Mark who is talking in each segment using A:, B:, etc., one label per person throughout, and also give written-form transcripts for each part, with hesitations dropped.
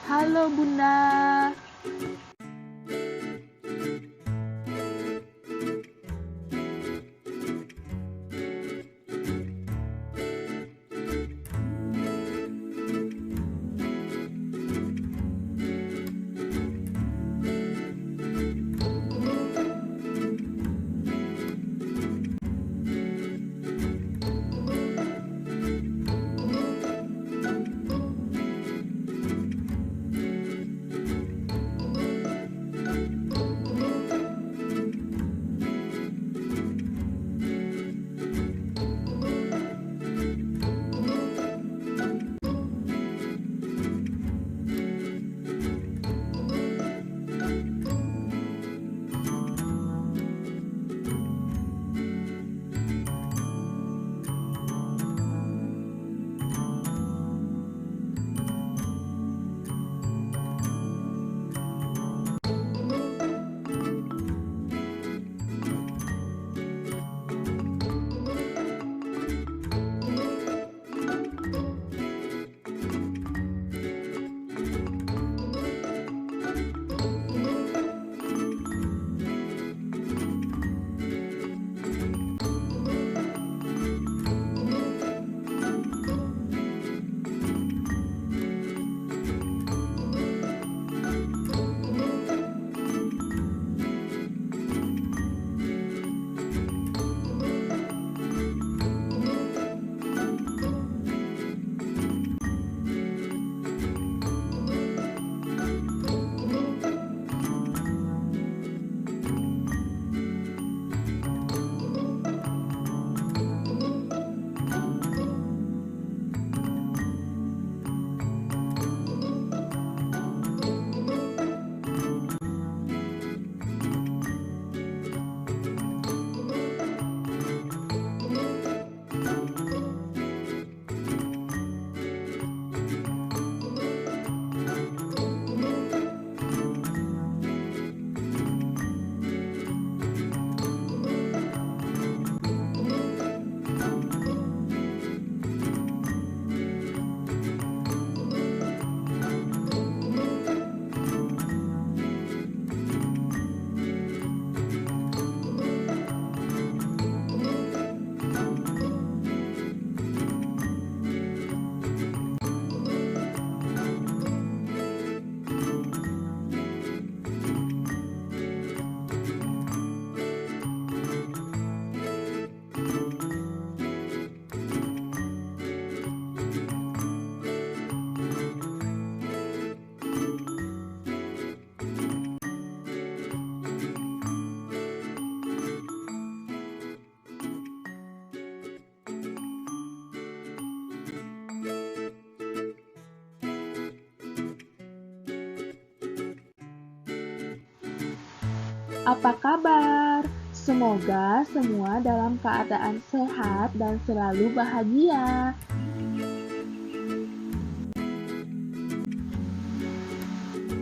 A: Halo Bunda. Apa kabar? Semoga semua dalam keadaan sehat dan selalu bahagia.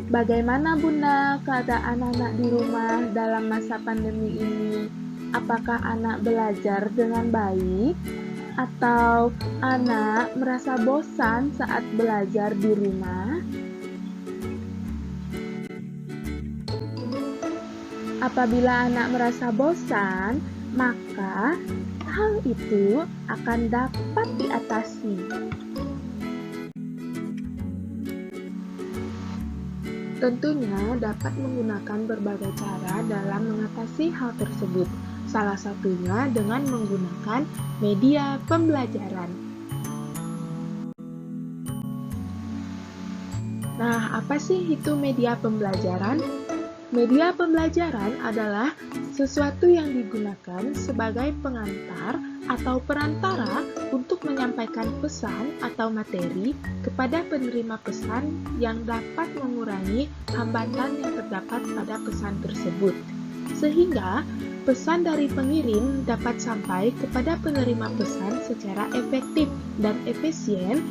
A: Bagaimana Bunda keadaan anak di rumah dalam masa pandemi ini? Apakah anak belajar dengan baik? Atau anak merasa bosan saat belajar di rumah? Apabila anak merasa bosan, maka hal itu akan dapat diatasi. Tentunya dapat menggunakan berbagai cara dalam mengatasi hal tersebut. Salah satunya dengan menggunakan media pembelajaran. Nah, apa sih itu media pembelajaran? Media pembelajaran adalah sesuatu yang digunakan sebagai pengantar atau perantara untuk menyampaikan pesan atau materi kepada penerima pesan yang dapat mengurangi hambatan yang terdapat pada pesan tersebut, sehingga pesan dari pengirim dapat sampai kepada penerima pesan secara efektif dan efisien,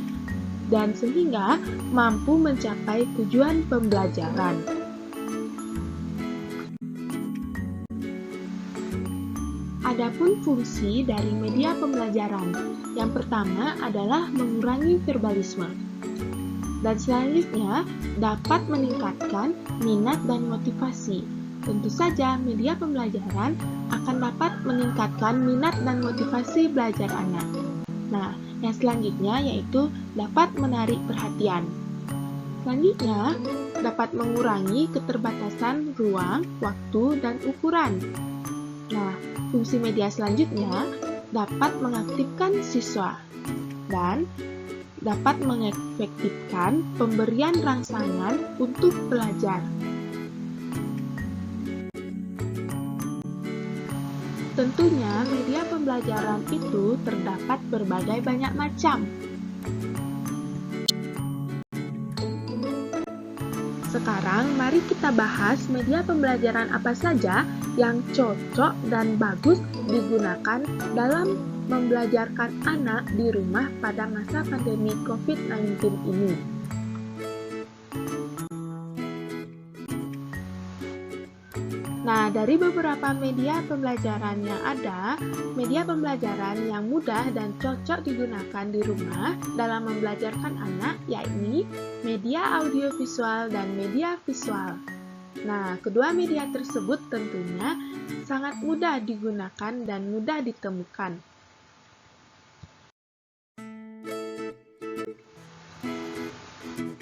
A: dan sehingga mampu mencapai tujuan pembelajaran. Adapun fungsi dari media pembelajaran, yang pertama adalah mengurangi verbalisme. Dan selanjutnya, dapat meningkatkan minat dan motivasi. Tentu saja, media pembelajaran akan dapat meningkatkan minat dan motivasi belajar anak. Nah, yang selanjutnya yaitu dapat menarik perhatian. Selanjutnya, dapat mengurangi keterbatasan ruang, waktu, dan ukuran. Nah, fungsi media selanjutnya dapat mengaktifkan siswa dan dapat mengefektifkan pemberian rangsangan untuk belajar. Tentunya, media pembelajaran itu terdapat berbagai banyak macam. Sekarang, mari kita bahas media pembelajaran apa saja yang cocok dan bagus digunakan dalam membelajarkan anak di rumah pada masa pandemi COVID-19 ini. Nah, dari beberapa media pembelajaran yang ada, media pembelajaran yang mudah dan cocok digunakan di rumah dalam membelajarkan anak yakni media audiovisual dan media visual. Nah, kedua media tersebut tentunya sangat mudah digunakan dan mudah ditemukan.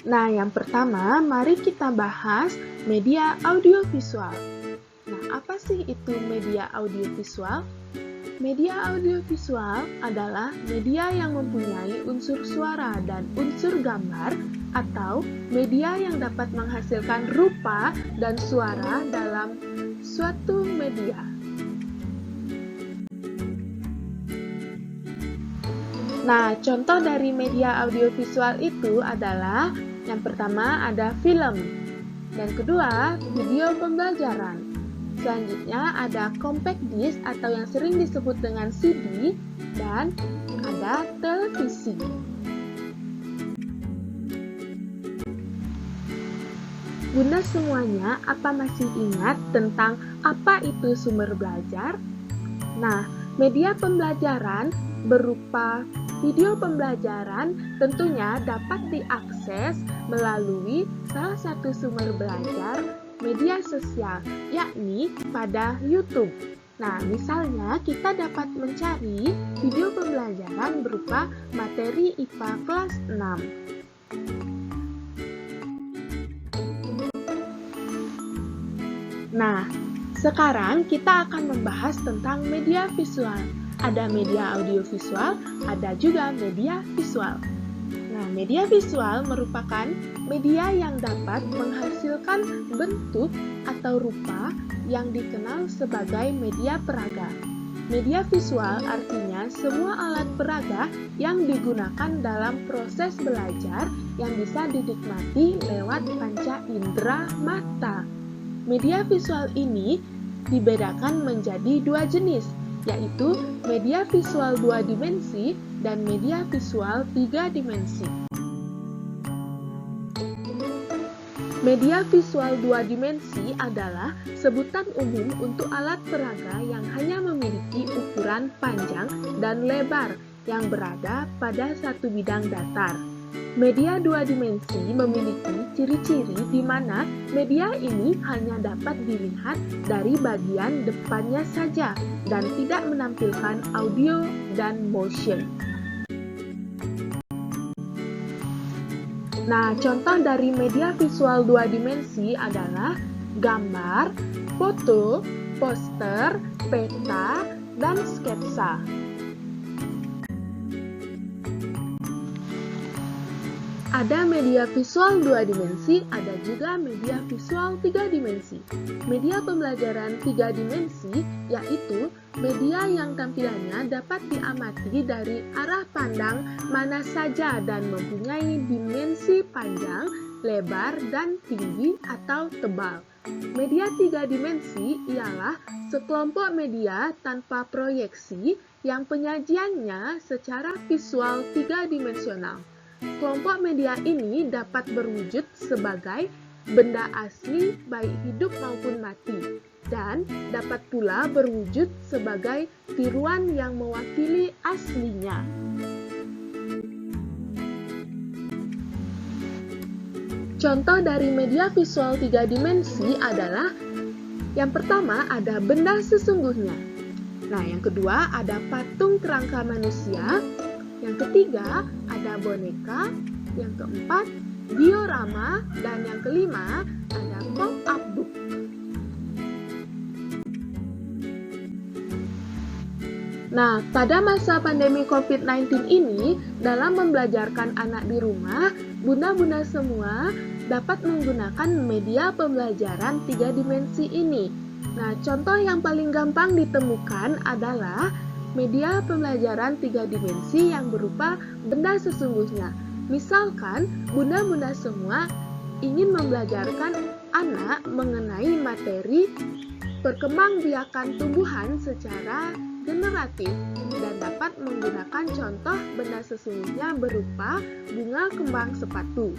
A: Nah, yang pertama, mari kita bahas media audiovisual. Nah, apa sih itu media audiovisual? Media audiovisual adalah media yang mempunyai unsur suara dan unsur gambar atau media yang dapat menghasilkan rupa dan suara dalam suatu media. Nah, contoh dari media audiovisual itu adalah yang pertama ada film, dan kedua video pembelajaran. Selanjutnya ada compact disc atau yang sering disebut dengan CD, dan ada televisi. Bunda semuanya, apa masih ingat tentang apa itu sumber belajar? Nah, media pembelajaran berupa video pembelajaran tentunya dapat diakses melalui salah satu sumber belajar media sosial, yakni pada YouTube. Nah, misalnya kita dapat mencari video pembelajaran berupa materi IPA kelas 6. Nah, sekarang kita akan membahas tentang media visual. Ada media audiovisual, ada juga media visual. Nah, media visual merupakan media yang dapat menghasilkan bentuk atau rupa yang dikenal sebagai media peraga. Media visual artinya semua alat peraga yang digunakan dalam proses belajar yang bisa dinikmati lewat panca indera mata. Media visual ini dibedakan menjadi dua jenis, yaitu media visual 2 dimensi dan media visual 3 dimensi. Media visual 2 dimensi adalah sebutan umum untuk alat peraga yang hanya memiliki ukuran panjang dan lebar yang berada pada satu bidang datar. Media 2 dimensi memiliki ciri-ciri di mana media ini hanya dapat dilihat dari bagian depannya saja dan tidak menampilkan audio dan motion. Nah, contoh dari media visual 2 dimensi adalah gambar, foto, poster, peta, dan sketsa. Ada media visual 2 dimensi, ada juga media visual 3 dimensi. Media pembelajaran 3 dimensi yaitu media yang tampilannya dapat diamati dari arah pandang mana saja dan mempunyai dimensi panjang, lebar, dan tinggi atau tebal. Media 3 dimensi ialah sekelompok media tanpa proyeksi yang penyajiannya secara visual 3 dimensional. Kelompok media ini dapat berwujud sebagai benda asli baik hidup maupun mati, dan dapat pula berwujud sebagai tiruan yang mewakili aslinya. Contoh dari media visual 3 dimensi adalah yang pertama ada benda sesungguhnya. Nah, yang kedua ada patung kerangka manusia. Yang ketiga ada boneka. Yang keempat diorama. Dan yang kelima ada pop-up book. Nah, pada masa pandemi COVID-19 ini, dalam membelajarkan anak di rumah, bunda-bunda semua dapat menggunakan media pembelajaran 3 dimensi ini. Nah, contoh yang paling gampang ditemukan adalah media pembelajaran 3 dimensi yang berupa benda sesungguhnya. Misalkan, bunda-bunda semua ingin membelajarkan anak mengenai materi perkembangbiakan tumbuhan secara generatif dan dapat menggunakan contoh benda sesungguhnya berupa bunga kembang sepatu.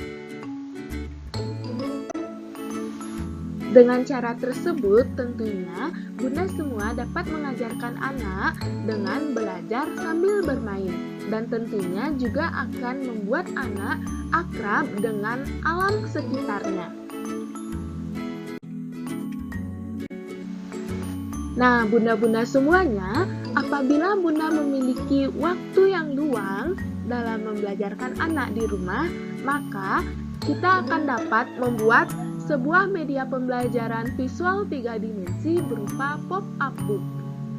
A: Dengan cara tersebut, tentunya bunda semua dapat mengajarkan anak dengan belajar sambil bermain dan tentunya juga akan membuat anak akrab dengan alam sekitarnya. Nah, bunda-bunda semuanya, apabila bunda memiliki waktu yang luang dalam membelajarkan anak di rumah, maka kita akan dapat membuat sebuah media pembelajaran visual 3 dimensi berupa pop-up book.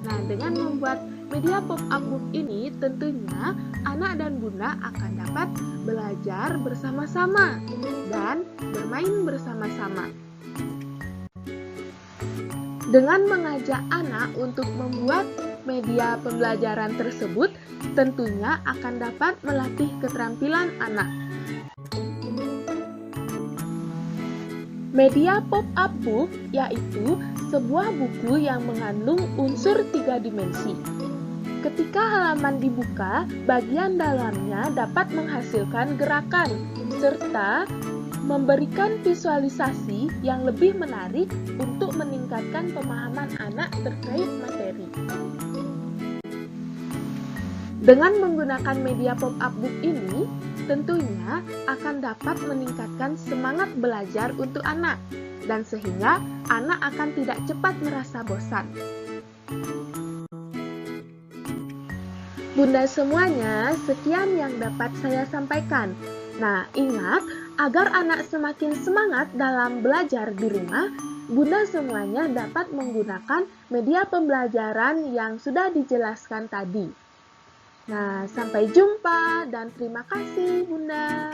A: Nah, dengan membuat media pop-up book ini, tentunya anak dan bunda akan dapat belajar bersama-sama dan bermain bersama-sama. Dengan mengajak anak untuk membuat media pembelajaran tersebut, tentunya akan dapat melatih keterampilan anak. Media pop-up book yaitu sebuah buku yang mengandung unsur 3 dimensi. Ketika halaman dibuka, bagian dalamnya dapat menghasilkan gerakan serta memberikan visualisasi yang lebih menarik untuk meningkatkan pemahaman anak terkait materi. Dengan menggunakan media pop-up book ini, tentunya akan dapat meningkatkan semangat belajar untuk anak, dan sehingga anak akan tidak cepat merasa bosan. Bunda semuanya, sekian yang dapat saya sampaikan. Nah, ingat, agar anak semakin semangat dalam belajar di rumah, bunda semuanya dapat menggunakan media pembelajaran yang sudah dijelaskan tadi. Nah, sampai jumpa dan terima kasih, Bunda.